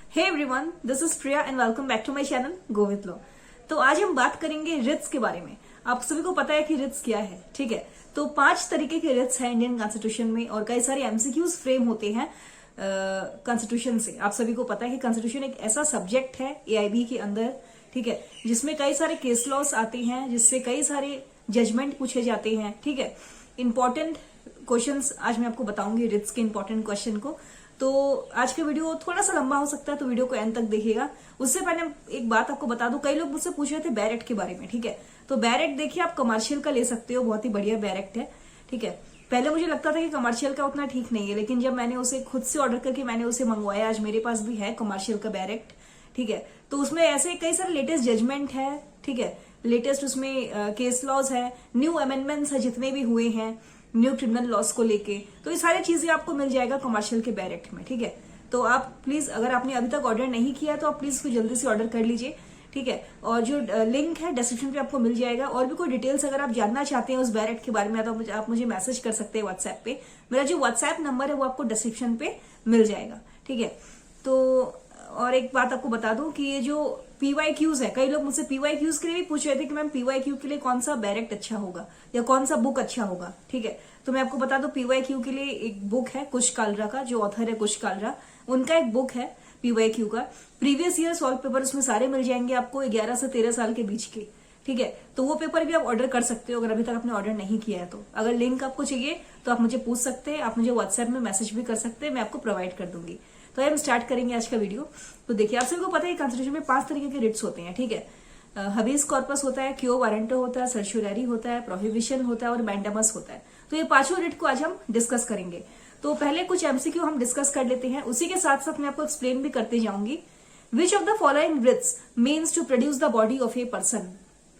Hey everyone, this is Priya and welcome back to my channel go with law. तो आज हम बात करेंगे रिट्स के बारे में। आप सभी को पता है कि रिट्स क्या है, ठीक है। तो 5 तरीके के रिट्स हैं इंडियन कॉन्स्टिट्यूशन में और कई सारे एमसीक्यूज फ्रेम होते हैं कॉन्स्टिट्यूशन से। आप सभी को पता है कि कॉन्स्टिट्यूशन एक ऐसा सब्जेक्ट है एआईबी के अंदर, ठीक है, जिसमें कई सारे केस लॉस आते हैं, जिससे कई सारे जजमेंट पूछे जाते हैं, ठीक है। इंपॉर्टेंट क्वेश्चंस आज मैं आपको बताऊंगी, रिट्स के इंपॉर्टेंट क्वेश्चन को। तो आज का वीडियो थोड़ा सा लंबा हो सकता है, तो वीडियो को एंड तक देखिएगा। उससे पहले एक बात आपको बता दूं, कई लोग मुझसे पूछ रहे थे बैरेट के बारे में, ठीक है। तो बैरेट देखिए, आप कमर्शियल का ले सकते हो, बहुत ही बढ़िया बैरेट है, ठीक है। पहले मुझे लगता था कि कमर्शियल का उतना ठीक नहीं है, लेकिन जब मैंने उसे खुद से ऑर्डर करके मैंने उसे मंगवाया, आज मेरे पास भी है कमर्शियल का बैरेट, ठीक है। तो उसमें ऐसे कई सारे लेटेस्ट जजमेंट है, ठीक है, लेटेस्ट उसमें केस लॉज है, न्यू अमेंडमेंट्स है जितने भी हुए हैं न्यू क्रिमिनल लॉस को लेके। तो ये सारी चीजें आपको मिल जाएगा कमर्शियल के बैरेट में, ठीक है। तो आप प्लीज, अगर आपने अभी तक ऑर्डर नहीं किया तो आप प्लीज इसको जल्दी से ऑर्डर कर लीजिए, ठीक है। और जो लिंक है डिस्क्रिप्शन पे आपको मिल जाएगा। और भी कोई डिटेल्स अगर आप जानना चाहते हैं उस बैरेट के बारे में तो आप मुझे मैसेज कर सकते हैं व्हाट्सएप पे। मेरा जो व्हाट्सएप नंबर है वो आपको डिस्क्रिप्शन पे मिल जाएगा, ठीक है। तो और एक बात आपको बता दूं कि ये जो पीवाईक्यूज है, कई लोग मुझसे पीवाईक्यूज के लिए भी पूछ रहे थे कि मैम पीवाईक्यू के लिए कौन सा बैरेक्ट अच्छा होगा या कौन सा बुक अच्छा होगा, ठीक है। तो मैं आपको बता दूं, पीवाईक्यू के लिए एक बुक है कुश कालरा का, जो ऑथर है कुश कालरा, उनका एक बुक है पीवाईक्यू का। प्रीवियस ईयर सॉल्व पेपर उसमें सारे मिल जाएंगे आपको 11 से 13 साल के बीच के, ठीक है। तो वो पेपर भी आप ऑर्डर कर सकते हो अगर अभी तक आपने ऑर्डर नहीं किया है तो। अगर लिंक आपको चाहिए तो आप मुझे पूछ सकते हैं, आप मुझे व्हाट्सएप में मैसेज भी कर सकते हैं, मैं आपको प्रोवाइड कर दूंगी। तो हम स्टार्ट करेंगे आज का वीडियो। तो देखिए, आप सभी को पता है कॉन्स्टिट्यूशन में 5 तरीके के रिट्स होते हैं, ठीक है। हबीस कॉर्पस होता है, क्यो वारंटो होता है, सर्चुररी होता है, प्रोहिबिशन होता है और मैंडेमस होता है। तो ये पांचों रिट को आज हम डिस्कस करेंगे। तो पहले कुछ एमसीक्यू हम डिस्कस कर लेते हैं, उसी के साथ साथ मैं आपको एक्सप्लेन भी करते जाऊंगी। Which of the following writs means to produce the body of a person,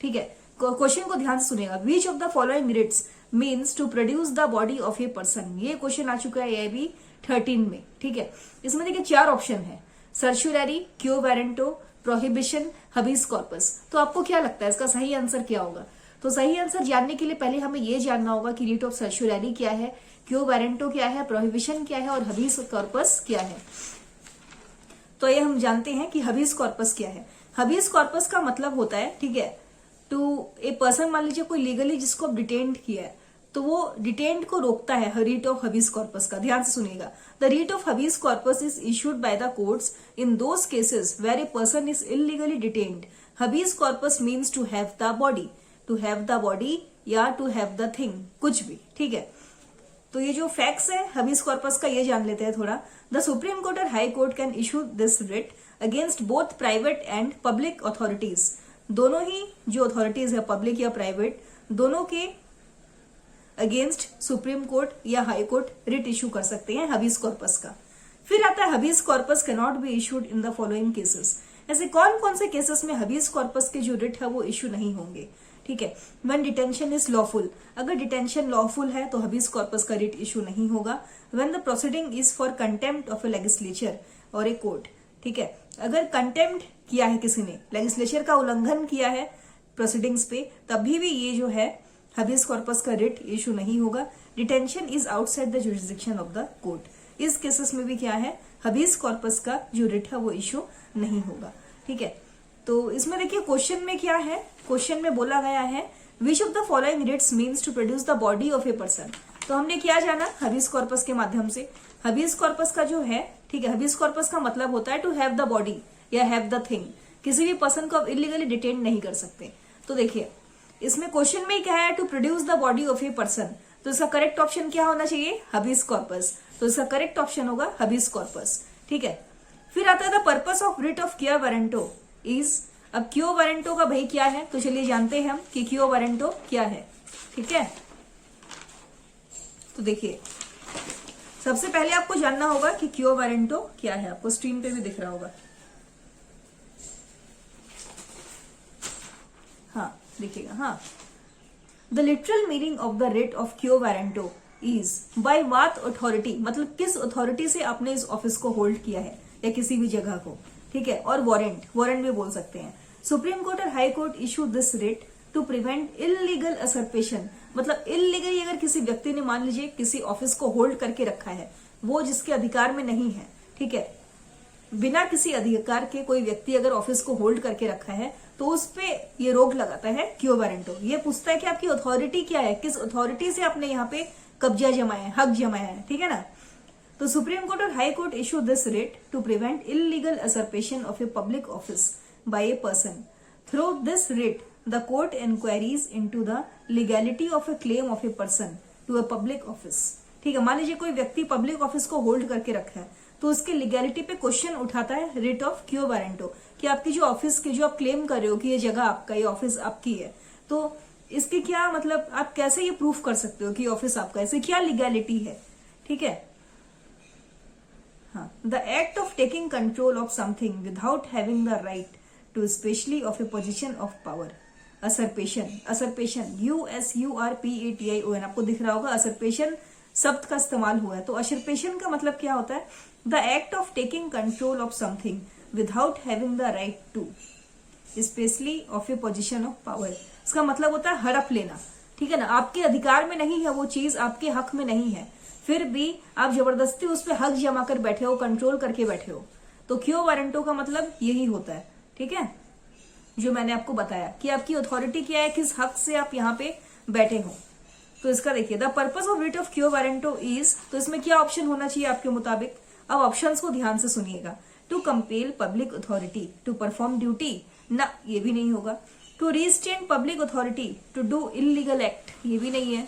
ठीक है। क्वेश्चन को ध्यान से सुनिएगा। Which of the following writs means to produce the body of a person, ये क्वेश्चन आ चुका है एआईबी 13 में, ठीक है। इसमें देखिए 4 ऑप्शन है, सर्चुररी, क्यो वारंटो, प्रोहिबिशन, हबीस कॉर्पस। तो आपको क्या लगता है इसका सही आंसर क्या होगा? तो सही आंसर जानने के लिए पहले हमें यह जानना होगा कि रिट ऑफ सर्चुररी क्या है, क्यो वारंटो क्या है, प्रोहिबिशन क्या है और हबीस कॉर्पस क्या है। तो ये हम जानते हैं कि हबीस कॉर्पस क्या है। हबीस कॉर्पस का मतलब होता है, ठीक है, टू ए पर्सन, मान लीजिए कोई लीगली जिसको अब डिटेन्ड किया है तो वो डिटेन्ड को रोकता है रीट ऑफ हबीस कॉर्पस का। ध्यान से सुनिएगा। The writ of habeas corpus is issued by the courts in those cases where a person is illegally detained. Habeas corpus means to have the body, to have the body या to have the thing, कुछ भी, ठीक है। तो ये जो facts है habeas corpus का, ये जान लेते हैं थोड़ा। द सुप्रीम कोर्ट और High court can issue this writ against both private and public authorities. दोनों ही जो अथॉरिटीज है, पब्लिक या प्राइवेट, दोनों के अगेंस्ट सुप्रीम कोर्ट या हाई कोर्ट रिट इशू कर सकते हैं हबीस कॉर्पस का। फिर आता है habeas corpus can not be issued in the following cases. ऐसे कौन कौन से केसेस में हबीस कॉर्पस के जो रिट है वो इशू नहीं होंगे, ठीक है। व्हेन डिटेंशन इज लॉफुल, अगर डिटेंशन लॉफुल है तो हबीस कॉर्पस का रिट इशू नहीं होगा। When the proceeding is for contempt of A legislature और ए कोर्ट, ठीक है। अगर कंटेम्प्ट किया है किसी ने, लेजिस्लेचर का उल्लंघन किया है प्रोसीडिंग्स पे, तभी भी ये जो है हबीस कॉर्पस का रिट इशू नहीं होगा। Detention is outside the jurisdiction of the court, इस केसेस में भी क्या है, हबीस कॉर्पस का जो रिट है वो इशू नहीं होगा, ठीक है। तो इसमें देखिए क्वेश्चन में क्या है, क्वेश्चन में बोला गया है which of the following writs means to produce the body of a person. तो हमने क्या जाना हबीस कॉर्पस के माध्यम से। हबीस कॉर्पस का जो है, ठीक है, हबीस कॉर्पस का मतलब होता है टू हैव द बॉडी या हैव द थिंग। किसी भी पर्सन को आप इलीगली डिटेन नहीं कर सकते। तो देखिए इसमें क्वेश्चन में क्या है, to produce the body of a person, तो इसका करेक्ट ऑप्शन क्या होना चाहिए, हबीस कॉर्पस। तो इसका करेक्ट ऑप्शन होगा हबीस कॉर्पस, ठीक है। फिर आता है the purpose of writ of quo warranto is. अब क्यो वारंटो का भाई क्या है, तो चलिए जानते हैं हम कि क्यो वारंटो क्या है, ठीक है। तो देखिए सबसे पहले आपको जानना होगा कि क्यो वारंटो क्या है। आपको स्क्रीन पे भी दिख रहा होगा, हाँ देखिएगा, हाँ। The literal meaning of the writ of quo warranto is by what authority, मतलब किस अथॉरिटी से आपने इस ऑफिस को होल्ड किया है या किसी भी जगह को, ठीक है। और वारंट, वारंट भी बोल सकते हैं। सुप्रीम कोर्ट और High Court issue this writ to prevent illegal usurpation, मतलब इलीगली अगर किसी व्यक्ति ने मान लीजिए किसी ऑफिस को होल्ड करके रखा है, वो जिसके अधिकार में नहीं है, ठीक है, बिना किसी अधिकार के कोई व्यक्ति अगर ऑफिस को होल्ड करके रखा है तो उस पे ये रोक लगाता है क्यो वारंटो। ये पूछता है कि आपकी अथॉरिटी क्या है, किस अथॉरिटी से आपने यहाँ पे कब्जा जमाया है, हक जमाया है, ठीक है ना। तो सुप्रीम कोर्ट और High Court issue this writ to prevent illegal usurpation of a public office by a person. Through this writ the court inquires into the legality of a claim of a person to a public office. ठीक है, मान लीजिए कोई व्यक्ति public office को hold करके रखा है तो उसके लीगैलिटी पे क्वेश्चन उठाता है रिट ऑफ क्यो वारंटो कि आपकी जो ऑफिस की जो आप क्लेम कर रहे हो कि ये जगह आपका, ये ऑफिस आपकी है, तो इसके क्या मतलब आप कैसे ये प्रूफ कर सकते हो कि ऑफिस आपका, ऐसे क्या लीगैलिटी है। ठीक है, हाँ, the act of taking control of something without having the right to specially of a position of power. Usurpation, usurpation USURPATION आपको दिख रहा होगा, असरपेशन शब्द का इस्तेमाल हुआ है। तो असरपेशन का मतलब क्या होता है, the act of taking control of something without having the right to specially of a position of power. इसका मतलब होता है हड़प लेना, ठीक है ना, आपके अधिकार में नहीं है वो चीज, आपके हक में नहीं है, फिर भी आप जबरदस्ती उस पर हक जमा कर बैठे हो, कंट्रोल करके बैठे हो। तो क्यो वारंटो का मतलब यही होता है, ठीक है, जो मैंने आपको बताया कि आपकी अथॉरिटी क्या है, किस हक से आप यहाँ पे बैठे हो। तो इसका देखिए, the purpose of writ of quo warranto is, तो इसमें क्या ऑप्शन होना चाहिए आपके मुताबिक, अब ऑप्शंस को ध्यान से सुनिएगा। To compel public authority to perform duty, ना ये भी नहीं होगा। To restrain public authority to do illegal act, ये भी नहीं है।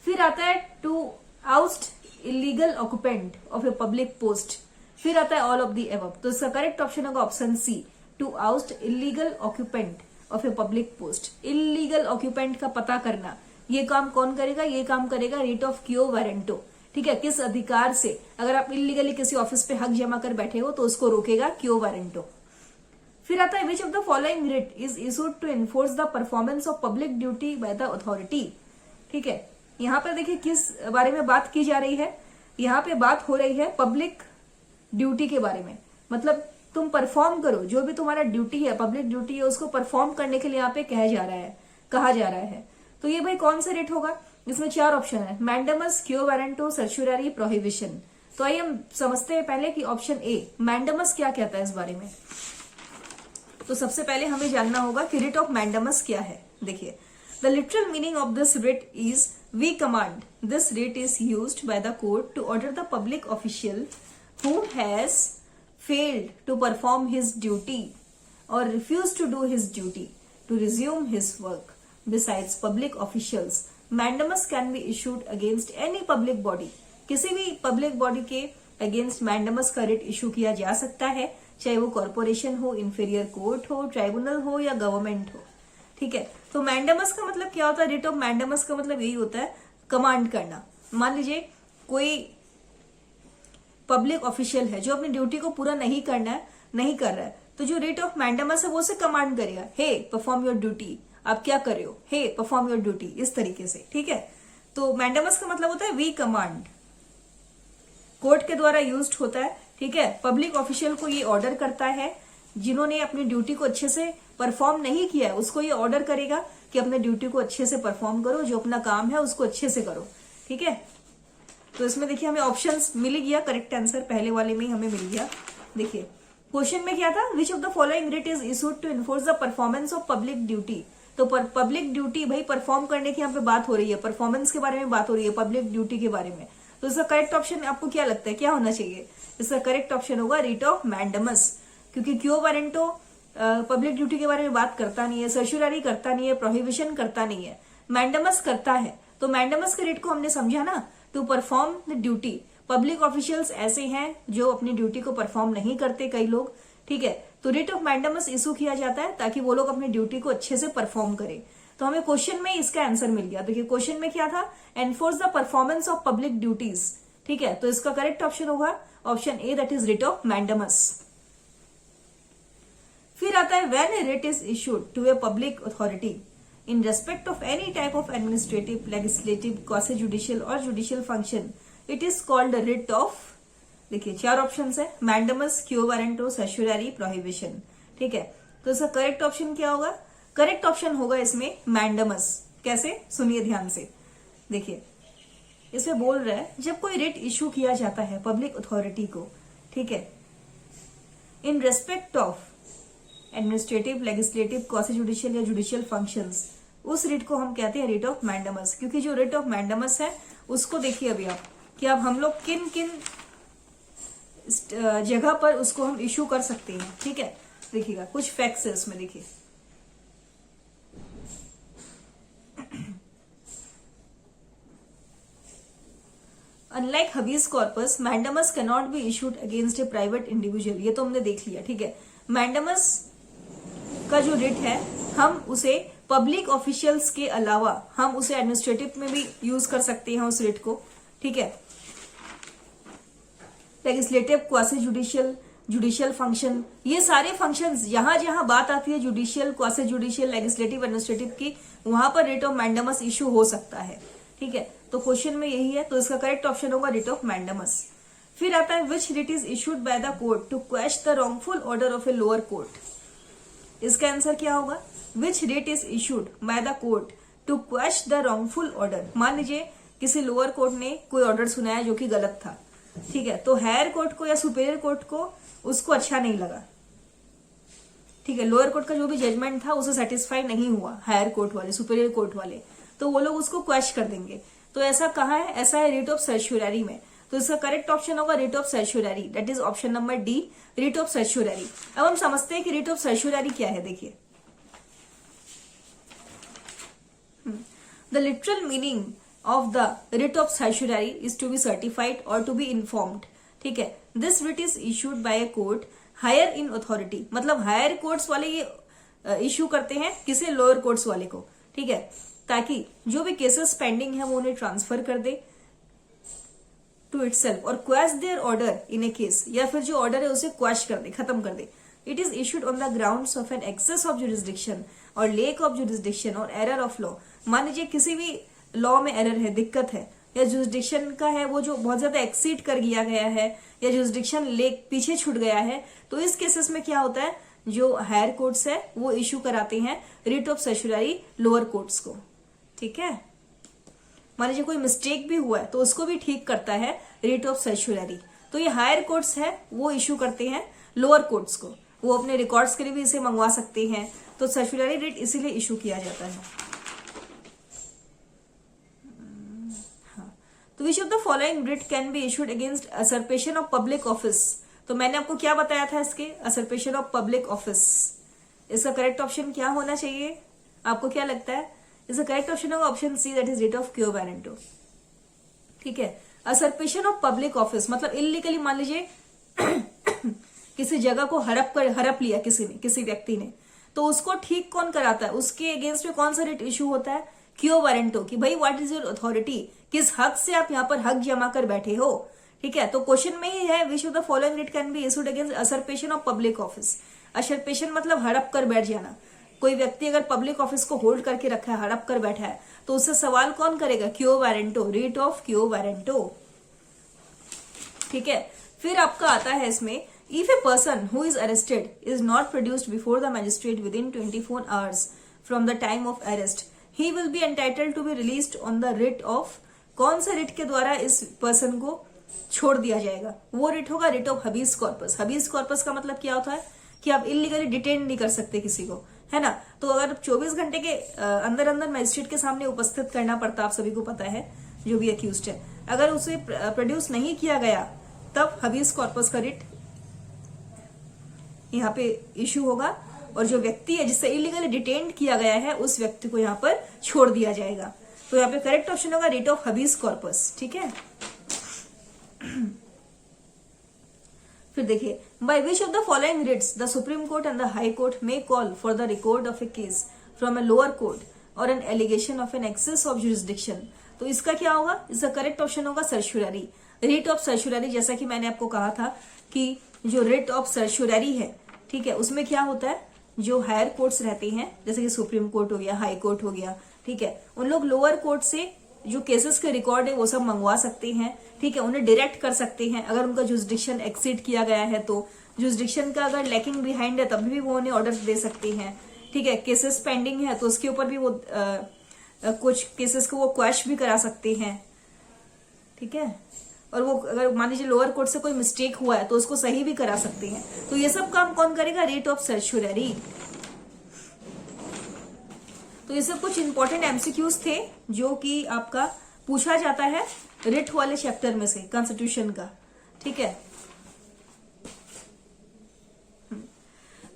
फिर आता है to oust illegal occupant of a public post, फिर आता है ऑल ऑफ द एबव। तो इसका करेक्ट ऑप्शन होगा option C, to oust illegal occupant of a public post. Illegal occupant का पता करना, ये काम कौन करेगा, ये काम करेगा रिट ऑफ क्यो वारंटो। ठीक है, किस अधिकार से अगर आप इलीगली किसी ऑफिस पे हक जमा कर बैठे हो तो उसको रोकेगा क्यो वारंटो। फिर आता है which of the following writ is issued to enforce the performance of public duty by the authority. ठीक है, यहाँ पर देखिए किस बारे में बात की जा रही है, यहाँ पे बात हो रही है पब्लिक ड्यूटी के बारे में। मतलब तुम परफॉर्म करो, जो भी तुम्हारा ड्यूटी है, पब्लिक ड्यूटी है, उसको परफॉर्म करने के लिए यहाँ पे कहा जा रहा है। तो ये भाई कौन सा रिट होगा, इसमें 4 ऑप्शन है, मैंडमस, क्यो वारंटो, सर्चुररी, प्रोहिबिशन। तो आइए हम समझते हैं पहले कि ऑप्शन ए मैंडमस क्या कहता है इस बारे में। तो सबसे पहले हमें जानना होगा कि रिट ऑफ मैंडमस क्या है। देखिए, the literal meaning of this writ is we command. This writ is used by the court to order the public official who has failed to perform his duty or refused to do his duty to resume his work. Besides public officials, mandamus can be issued against any public body. किसी भी public body के against mandamus का writ issue किया जा सकता है, चाहे वो कॉर्पोरेशन हो, इंफीरियर कोर्ट हो, ट्राइब्यूनल हो या गवर्नमेंट हो। ठीक है, तो मैंडमस का मतलब क्या होता है, रिट ऑफ मैंडमस का मतलब यही होता है कमांड करना। मान लीजिए कोई पब्लिक ऑफिशियल है जो अपनी ड्यूटी को पूरा नहीं कर रहा है, तो जो रिट ऑफ मैंडमस है वो उसे कमांड करेगा, हे परफॉर्म योर ड्यूटी, आप क्या कर रहे हो, हे परफॉर्म योर ड्यूटी, इस तरीके से। ठीक है, तो मैंडमस का मतलब होता है वी कमांड, कोर्ट के द्वारा यूज्ड होता है। ठीक है, पब्लिक ऑफिशियल को ये ऑर्डर करता है, जिन्होंने अपनी ड्यूटी को अच्छे से परफॉर्म नहीं किया है उसको ये ऑर्डर करेगा कि अपने ड्यूटी को अच्छे से परफॉर्म करो, जो अपना काम है उसको अच्छे से करो। ठीक है, तो इसमें देखिए हमें ऑप्शंस मिल गया, करेक्ट आंसर पहले वाले में ही हमें मिल गया। देखिए क्वेश्चन में क्या था, which of the following writ is issued to enforce the performance of public duty. तो पब्लिक ड्यूटी भाई परफॉर्म करने की यहाँ पे बात हो रही है, परफॉर्मेंस के बारे में बात हो रही है, पब्लिक ड्यूटी के बारे में। तो इसका करेक्ट ऑप्शन आपको क्या लगता है क्या होना चाहिए, इसका करेक्ट ऑप्शन होगा रिट ऑफ मैंडमस, क्योंकि क्यो वारंटो पब्लिक ड्यूटी के बारे में बात करता नहीं है, सर्चुररी करता नहीं है, प्रोहिबिशन करता नहीं है, मैंडमस करता है। तो मैंडमस के रिट को हमने समझा ना, to perform the duty. Public officials ऐसे हैं जो अपनी ड्यूटी को परफॉर्म नहीं करते कई लोग। ठीक है, तो रिट ऑफ मैंडमस इशू किया जाता है ताकि वो लोग अपनी ड्यूटी को अच्छे से परफॉर्म करें। तो हमें क्वेश्चन में इसका आंसर मिल गया। देखिए क्वेश्चन में क्या था, enforce the performance of public duties. ठीक है, तो इसका करेक्ट ऑप्शन होगा option A, that is writ of mandamus. फिर आता है when a writ is issued to a public authority in respect of any type of administrative, legislative, quasi judicial or judicial function, it is called a writ of। देखिए 4 options है, mandamus, क्यो warranto, सर्चुररी, prohibition. ठीक है, तो इसका correct option क्या होगा, correct option होगा इसमें मैंडमस। कैसे, सुनिए ध्यान से। देखिए इसमें बोल रहा है जब कोई रिट इशू किया जाता है पब्लिक अथॉरिटी को ठीक है, in respect of administrative, legislative, quasi judicial या जुडिशियल फंक्शंस, उस रिट को हम कहते हैं रिट ऑफ मैंडेमस। क्योंकि जो रिट ऑफ मैंडेमस है उसको देखिए अभी आप कि अब हम लोग किन किन जगह पर उसको हम इशू कर सकते हैं। ठीक है, देखिएगा कुछ फैक्ट्स है उसमें, देखिए unlike habeas corpus, mandamus can not be issued against a private individual. ये तो हमने देख लिया। ठीक है, मैंडेमस का जो रिट है हम उसे पब्लिक ऑफिशियल्स के अलावा हम उसे एडमिनिस्ट्रेटिव में भी यूज कर सकते हैं उस रिट को। ठीक है, legislative, quasi judicial, judicial function, ये सारे फंक्शंस जहां जहां बात आती है judicial, quasi judicial, legislative, administrative की, वहां पर रिट ऑफ मैंडेमस इशू हो सकता है। ठीक है, तो क्वेश्चन में यही है, तो इसका करेक्ट ऑप्शन होगा रिट ऑफ मैंडेमस। फिर आता है which writ is issued by the court to quash the wrongful order of a lower court. इसका आंसर क्या होगा, which writ is issued by the court to quash the wrongful order. मान लीजिए किसी lower court ने कोई order सुनाया जो कि गलत था। ठीक है, तो हायर कोर्ट को या सुपीरियर कोर्ट को उसको अच्छा नहीं लगा। ठीक है, लोअर कोर्ट का जो भी जजमेंट था उसे सेटिस्फाई नहीं हुआ हायर कोर्ट वाले, सुपीरियर कोर्ट वाले, तो वो लोग उसको क्वेश कर देंगे। तो ऐसा कहाँ है, ऐसा है रिट ऑफ सर्च्योररी में। तो इसका करेक्ट ऑप्शन होगा writ of certiorari, that is option number D, writ of certiorari. अब हम समझते हैं कि रिट ऑफ सर्च्योररी क्या है। देखिए the literal meaning of the writ of certiorari is to be certified or to be informed। ठीक है, this writ is issued by a court higher in authority, मतलब हायर कोर्ट्स वाले ये इशू करते हैं किसे, लोअर कोर्ट्स वाले को। ठीक है, ताकि जो भी केसेस पेंडिंग है वो उन्हें ट्रांसफर कर दे टू इटसेल्फ और quash their order in a case, या फिर जो ऑर्डर है उसे क्वेश कर दे, खत्म कर दे। It is issued on the grounds of an excess of jurisdiction और लेक ऑफ जुरिस्डिक्शन और एरर ऑफ लॉ। मान लीजिए किसी भी लॉ में एरर है, दिक्कत है, या जुरिस्डिक्शन का है वो जो बहुत ज्यादा एक्सीड कर दिया गया है, या जुरिस्डिक्शन लेक पीछे छूट गया है, तो इस केसेस में क्या होता है, जो हायर कोर्ट्स है वो इशू कराते हैं रिट ऑफ सर्च्योररी लोअर कोर्ट्स को। ठीक है, मान लीजिए कोई मिस्टेक भी हुआ है तो उसको भी ठीक करता है रिट ऑफ सर्च्योररी। तो ये हायर कोर्ट्स है वो इशू करते हैं लोअर कोर्ट्स को, वो अपने रिकॉर्ड्स के लिए भी इसे मंगवा सकते हैं। तो सर्च्योररी रिट इसीलिए इशू किया जाता है। तो which of the following writ can be issued against usurpation of public office. तो मैंने आपको क्या बताया था इसके, असर्पेशन ऑफ पब्लिक ऑफिस। इसका करेक्ट ऑप्शन क्या होना चाहिए, आपको क्या लगता है? इसका करेक्ट ऑप्शन होगा option C, that is writ of quo warranto. ठीक है, असर्पेशन ऑफ पब्लिक ऑफिस मतलब इलीगली मान लीजिए किसी जगह को हड़प लिया किसी ने, किसी व्यक्ति ने, तो उसको ठीक कौन कराता है, उसके अगेंस्ट में कौन सा रिट इशू होता है, क्यो वारंटो, कि भाई व्हाट इज योर अथॉरिटी, किस हक से आप यहाँ पर हक जमा कर बैठे हो। ठीक है, तो क्वेश्चन में ही है which of the following writ can be issued against usurpation of public office. Usurpation मतलब हड़प कर बैठ जाना। कोई व्यक्ति अगर पब्लिक ऑफिस को होल्ड करके रखा है, हड़प कर बैठा है, तो उससे सवाल कौन करेगा, quo warranto, writ of quo warranto. ठीक है, फिर आपका आता है इसमें, if a person who is arrested is not produced before the magistrate within 24 hours from the time of arrest, he will be entitled to be released on the writ of, कौन सा writ के द्वारा इस person को छोड़ दिया जाएगा, वो रिट होगा writ of habeas corpus. हबीज corpus का मतलब क्या होता है कि आप इलीगली डिटेन नहीं कर सकते किसी को, है ना। तो अगर 24 घंटे के अंदर अंदर मजिस्ट्रेट के सामने उपस्थित करना पड़ता, आप सभी को पता है, जो भी अक्यूज्ड है, अगर उसे प्रोड्यूस नहीं किया गया तब हबीज कॉर्पस का रिट यहाँ पे इशू होगा, और जो व्यक्ति है जिससे इलीगली डिटेन्ड किया गया है उस व्यक्ति को यहाँ पर छोड़ दिया जाएगा। तो यहाँ पे करेक्ट ऑप्शन होगा रिट ऑफ हबीज कॉर्पस। ठीक है, फिर देखिए, by which of the following writs the Supreme Court and the High Court may call for the record of a case from a lower court और an allegation of an excess of jurisdiction. तो इसका क्या होगा, इसका correct option होगा सर्च्योररी, writ of सर्च्योररी। जैसा कि मैंने आपको कहा था कि जो रिट ऑफ सर्च्योररी है, ठीक है, उसमें क्या होता है, जो हायर कोर्ट्स रहते हैं जैसे कि सुप्रीम कोर्ट हो गया, हाई कोर्ट हो गया, ठीक है, उन लोग लोअर कोर्ट से जो केसेस के रिकॉर्ड है वो सब मंगवा सकते हैं। ठीक है, उन्हें डायरेक्ट कर सकते हैं अगर उनका जुरिस्डिक्शन एक्सीड किया गया है, तो जुरिस्डिक्शन का अगर लैकिंग बिहाइंड है तभी भी वो उन्हें ऑर्डर दे सकते हैं। ठीक है, केसेस पेंडिंग है तो उसके ऊपर भी वो कुछ केसेस को वो क्वैश भी करा सकते हैं। ठीक है, और वो अगर मान लीजिए लोअर कोर्ट से कोई मिस्टेक हुआ है तो उसको सही भी करा सकते हैं। तो ये सब काम कौन करेगा? Writ of सर्चुररी। तो ये सब कुछ इंपॉर्टेंट एमसीक्यूज थे जो कि आपका पूछा जाता है रिट वाले चैप्टर में से कॉन्स्टिट्यूशन का, ठीक है।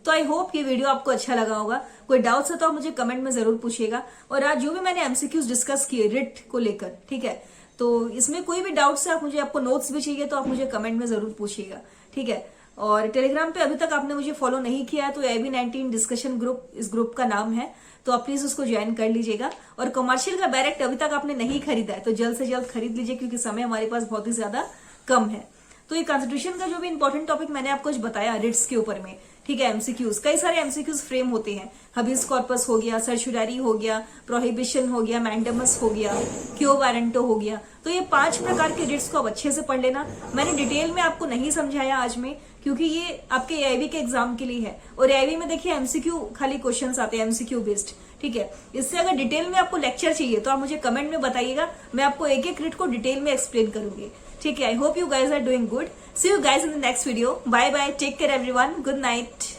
तो आई होप ये वीडियो आपको अच्छा लगा होगा। कोई डाउट्स है तो आप मुझे कमेंट में जरूर पूछिएगा। और आज जो भी मैंने एमसीक्यूज डिस्कस किए रिट को लेकर, ठीक है, तो इसमें कोई भी डाउट्स है आपको नोट्स भी चाहिए तो आप मुझे कमेंट में जरूर पूछिएगा, ठीक है। और टेलीग्राम पे अभी तक आपने मुझे फॉलो नहीं किया है तो AB19 डिस्कशन ग्रुप इस ग्रुप का नाम है, तो आप प्लीज उसको ज्वाइन कर लीजिएगा। और कमर्शियल का डायरेक्ट अभी तक आपने नहीं खरीदा है तो जल्द से जल्द खरीद लीजिए क्योंकि समय हमारे पास बहुत ही ज्यादा कम है। तो ये कॉन्स्टिट्यूशन का जो भी इंपॉर्टेंट टॉपिक मैंने आपको बताया रिट्स के ऊपर में, ठीक है, एमसीक्यूज कई सारे एमसीक्यूज फ्रेम होते हैं। हबीज कॉर्पस हो गया, सर्चुररी हो गया, प्रोहिबिशन हो गया, मैंडेमस हो गया, क्यो वारंटो हो गया। तो ये 5 प्रकार के रिट्स को आप अच्छे से पढ़ लेना। मैंने डिटेल में आपको नहीं समझाया आज में क्योंकि ये आपके एआईबी के एग्जाम के लिए है और एआईबी में देखिए एमसीक्यू खाली क्वेश्चंस आते हैं, एमसीक्यू बेस्ड, ठीक है। इससे अगर डिटेल में आपको लेक्चर चाहिए तो आप मुझे कमेंट में बताइएगा, मैं आपको एक एक रिट को डिटेल में एक्सप्लेन करूंगी, ठीक है। I hope you guys are doing good. See you guys in the next video. Bye bye, take care everyone, good night.